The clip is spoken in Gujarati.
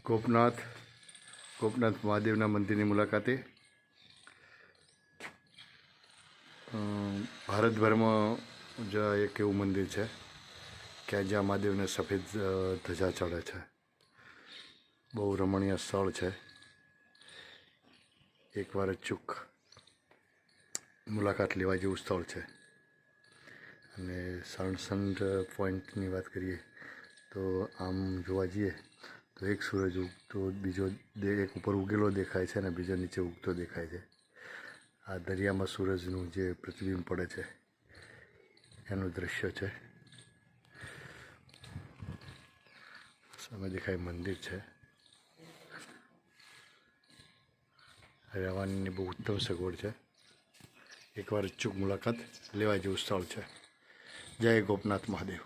ગોપનાથ મહાદેવના મંદિરની મુલાકાતે ભારતભરમાં જ એક એવું મંદિર છે કે જ્યાં મહાદેવને સફેદ ધજા ચડે છે. બહુ રમણીય સ્થળ છે. એકવાર અચૂક મુલાકાત લેવા જેવું સ્થળ છે. અને સણસંડ પોઈન્ટની વાત કરીએ તો આમ જોવા જઈએ તો એક સૂરજ ઉગતો, બીજો એક ઉપર ઉગેલો દેખાય છે અને બીજો નીચે ઉગતો દેખાય છે. આ દરિયામાં સૂરજનું જે પ્રતિબિંબ પડે છે એનું દૃશ્ય છે. સામે દેખાય મંદિર છે. રહેવાની બહુ ઉત્તમ સગવડ છે. એકવાર અચૂક મુલાકાત લેવા જેવું સ્થળ છે. જય ગોપનાથ મહાદેવ.